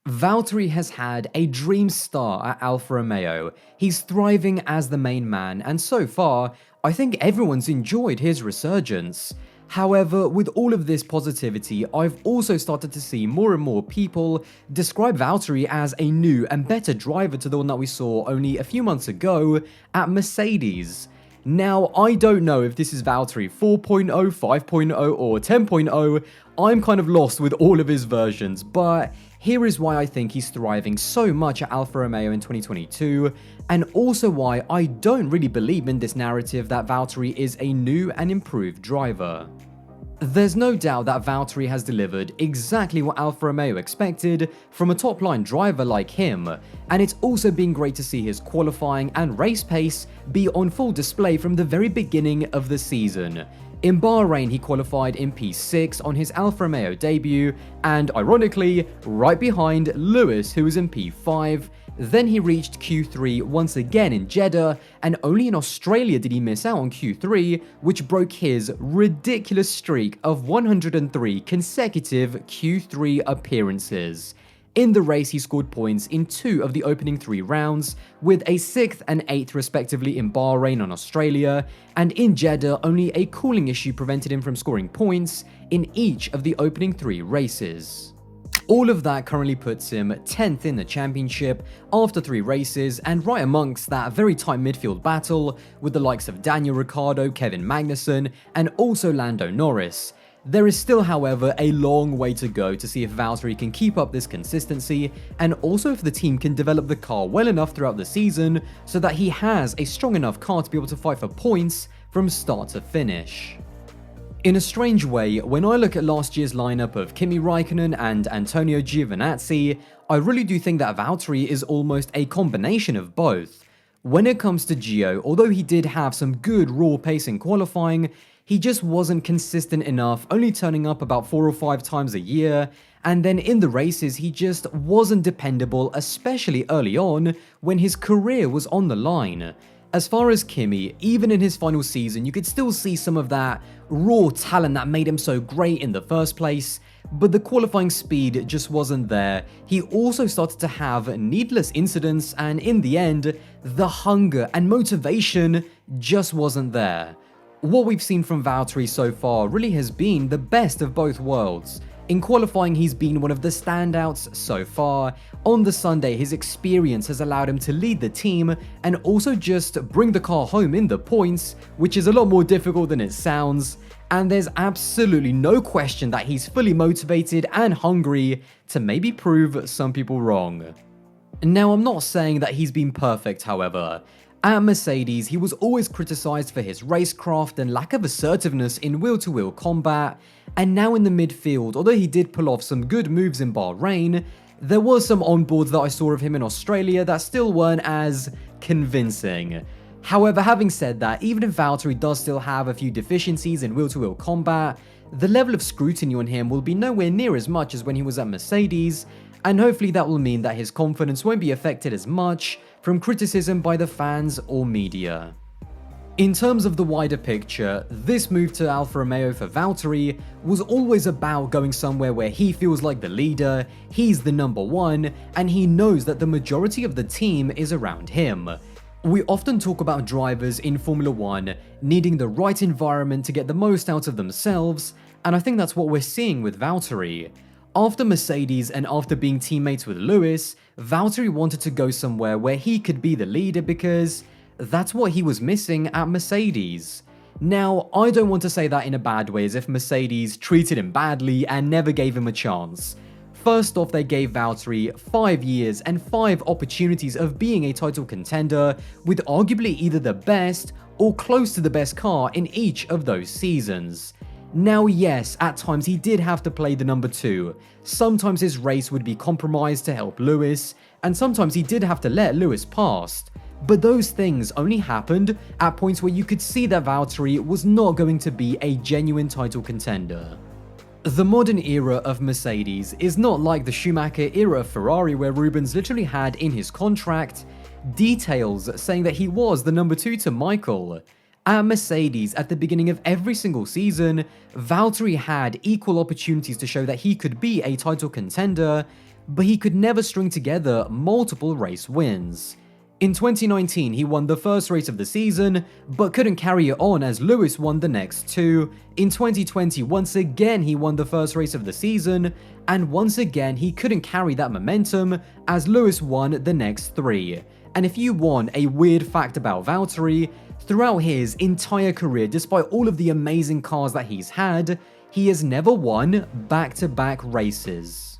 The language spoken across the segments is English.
Valtteri has had a dream start at Alfa Romeo. He's thriving as the main man, and so far, I think everyone's enjoyed his resurgence. However, with all of this positivity, I've also started to see more and more people describe Valtteri as a new and better driver to the one that we saw only a few months ago at Mercedes. Now, I don't know if this is Valtteri 4.0, 5.0, or 10.0. I'm kind of lost with all of his versions, but here is why I think he's thriving so much at Alfa Romeo in 2022, and also why I don't really believe in this narrative that Valtteri is a new and improved driver. There's no doubt that Valtteri has delivered exactly what Alfa Romeo expected from a top-line driver like him, and it's also been great to see his qualifying and race pace be on full display from the very beginning of the season. In Bahrain, he qualified in P6 on his Alfa Romeo debut, and ironically, right behind Lewis, who was in P5. Then he reached Q3 once again in Jeddah, and only in Australia did he miss out on Q3, which broke his ridiculous streak of 103 consecutive Q3 appearances. In the race, he scored points in 2 of the opening 3 rounds, with a 6th and 8th respectively in Bahrain and Australia, and in Jeddah, only a cooling issue prevented him from scoring points in each of the opening 3 races. All of that currently puts him 10th in the championship after 3 races, and right amongst that very tight midfield battle with the likes of Daniel Ricciardo, Kevin Magnussen, and also Lando Norris. There is still, however, a long way to go to see if Valtteri can keep up this consistency, and also if the team can develop the car well enough throughout the season so that he has a strong enough car to be able to fight for points from start to finish. In a strange way, when I look at last year's lineup of Kimi Raikkonen and Antonio Giovinazzi, I really do think that Valtteri is almost a combination of both. When it comes to Gio, although he did have some good raw pace in qualifying, he just wasn't consistent enough, only turning up about 4 or 5 times a year, and then in the races he just wasn't dependable, especially early on when his career was on the line. As far as Kimi, even in his final season, you could still see some of that raw talent that made him so great in the first place, but the qualifying speed just wasn't there. He also started to have needless incidents, and in the end, the hunger and motivation just wasn't there. What we've seen from Valtteri so far really has been the best of both worlds. In qualifying, he's been one of the standouts so far. On the Sunday, his experience has allowed him to lead the team and also just bring the car home in the points, which is a lot more difficult than it sounds. And there's absolutely no question that he's fully motivated and hungry to maybe prove some people wrong. Now, I'm not saying that he's been perfect, however. At Mercedes, he was always criticized for his racecraft and lack of assertiveness in wheel-to-wheel combat, and now in the midfield, although he did pull off some good moves in Bahrain, there were some onboards that I saw of him in Australia that still weren't as convincing. However, having said that, even if Valtteri does still have a few deficiencies in wheel-to-wheel combat, the level of scrutiny on him will be nowhere near as much as when he was at Mercedes, and hopefully that will mean that his confidence won't be affected as much from criticism by the fans or media. In terms of the wider picture, this move to Alfa Romeo for Valtteri was always about going somewhere where he feels like the leader, he's the number one, and he knows that the majority of the team is around him. We often talk about drivers in Formula 1 needing the right environment to get the most out of themselves, and I think that's what we're seeing with Valtteri. After Mercedes and after being teammates with Lewis, Valtteri wanted to go somewhere where he could be the leader because that's what he was missing at Mercedes. Now, I don't want to say that in a bad way, as if Mercedes treated him badly and never gave him a chance. First off, they gave Valtteri 5 years and 5 opportunities of being a title contender, with arguably either the best or close to the best car in each of those seasons. Now, yes, at times he did have to play the number 2. Sometimes his race would be compromised to help Lewis, and sometimes he did have to let Lewis pass. But those things only happened at points where you could see that Valtteri was not going to be a genuine title contender. The modern era of Mercedes is not like the Schumacher era of Ferrari, where Rubens literally had in his contract details saying that he was the number 2 to Michael. At Mercedes, at the beginning of every single season, Valtteri had equal opportunities to show that he could be a title contender, but he could never string together multiple race wins. In 2019, he won the first race of the season, but couldn't carry it on as Lewis won the next two. In 2020, once again he won the first race of the season, and once again he couldn't carry that momentum as Lewis won the next three. And if you want a weird fact about Valtteri, throughout his entire career, despite all of the amazing cars that he's had, he has never won back-to-back races.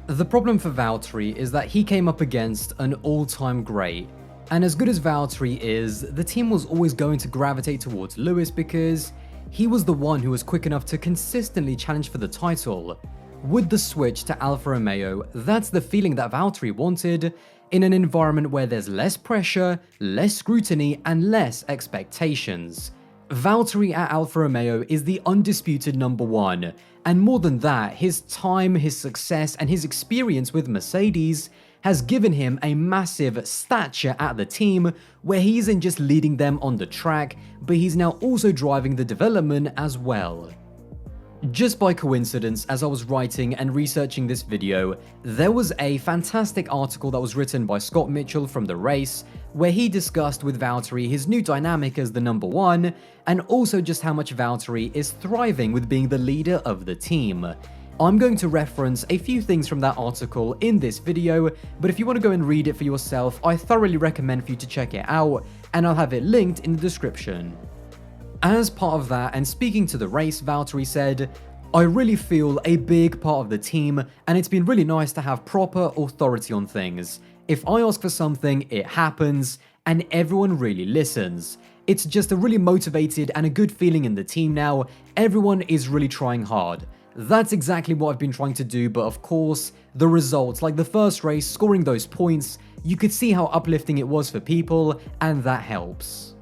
The problem for Valtteri is that he came up against an all-time great, and as good as Valtteri is, the team was always going to gravitate towards Lewis because he was the one who was quick enough to consistently challenge for the title. With the switch to Alfa Romeo, that's the feeling that Valtteri wanted, in an environment where there's less pressure, less scrutiny, and less expectations. Valtteri at Alfa Romeo is the undisputed number one, and more than that, his time, his success, and his experience with Mercedes has given him a massive stature at the team where he isn't just leading them on the track, but he's now also driving the development as well. Just by coincidence, as I was writing and researching this video, there was a fantastic article that was written by Scott Mitchell from The Race, where he discussed with Valtteri his new dynamic as the number one, and also just how much Valtteri is thriving with being the leader of the team. I'm going to reference a few things from that article in this video, but if you want to go and read it for yourself, I thoroughly recommend for you to check it out, and I'll have it linked in the description. As part of that, and speaking to The Race, Valtteri said, "I really feel a big part of the team, and it's been really nice to have proper authority on things. If I ask for something, it happens, and everyone really listens. It's just a really motivated and a good feeling in the team now. Everyone is really trying hard." That's exactly what I've been trying to do, but of course, the results, like the first race, scoring those points, you could see how uplifting it was for people, and that helps.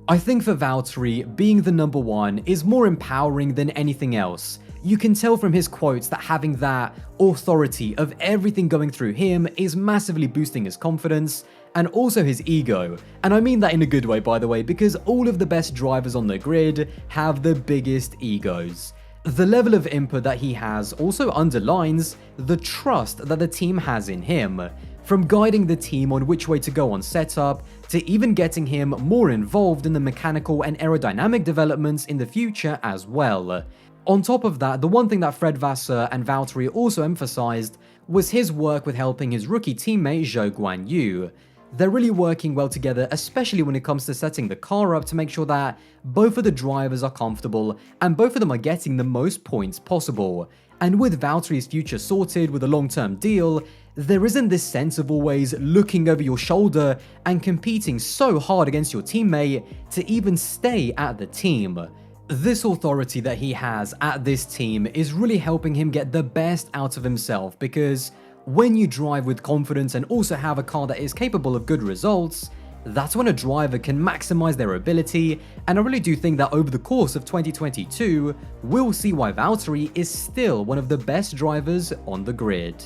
I think for Valtteri, being the number one is more empowering than anything else. You can tell from his quotes that having that authority of everything going through him is massively boosting his confidence, and also his ego. And I mean that in a good way, by the way, because all of the best drivers on the grid have the biggest egos. The level of input that he has also underlines the trust that the team has in him. From guiding the team on which way to go on setup, to even getting him more involved in the mechanical and aerodynamic developments in the future as well. On top of that, the one thing that Fred Vasseur and Valtteri also emphasized was his work with helping his rookie teammate Zhou Guanyu. They're really working well together, especially when it comes to setting the car up to make sure that both of the drivers are comfortable and both of them are getting the most points possible. And with Valtteri's future sorted with a long-term deal, there isn't this sense of always looking over your shoulder and competing so hard against your teammate to even stay at the team. This authority that he has at this team is really helping him get the best out of himself, because when you drive with confidence and also have a car that is capable of good results, that's when a driver can maximize their ability, and I really do think that over the course of 2022, we'll see why Valtteri is still one of the best drivers on the grid.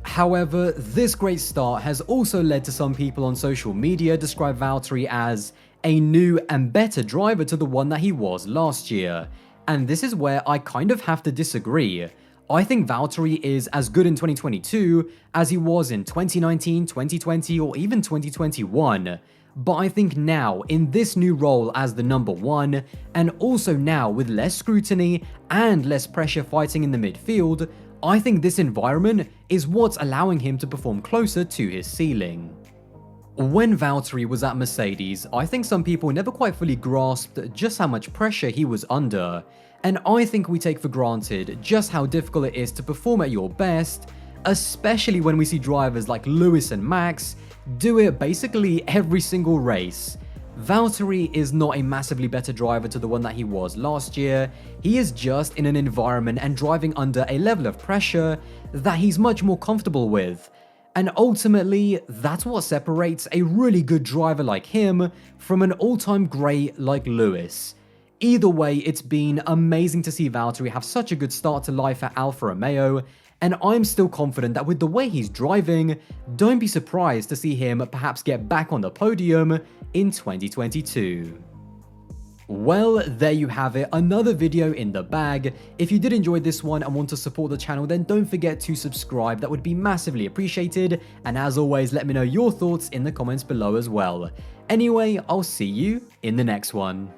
However, this great start has also led to some people on social media describe Valtteri as a new and better driver to the one that he was last year, and this is where I kind of have to disagree. I think Valtteri is as good in 2022 as he was in 2019, 2020, or even 2021. But I think now, in this new role as the number one, and also now with less scrutiny and less pressure fighting in the midfield, I think this environment is what's allowing him to perform closer to his ceiling. When Valtteri was at Mercedes, I think some people never quite fully grasped just how much pressure he was under. And I think we take for granted just how difficult it is to perform at your best, especially when we see drivers like Lewis and Max do it basically every single race. Valtteri is not a massively better driver to the one that he was last year. He is just in an environment and driving under a level of pressure that he's much more comfortable with. And ultimately, that's what separates a really good driver like him from an all-time great like Lewis. Either way, it's been amazing to see Valtteri have such a good start to life at Alfa Romeo, and I'm still confident that with the way he's driving, don't be surprised to see him perhaps get back on the podium in 2022. Well, there you have it, another video in the bag. If you did enjoy this one and want to support the channel, then don't forget to subscribe. That would be massively appreciated. And as always, let me know your thoughts in the comments below as well. Anyway, I'll see you in the next one.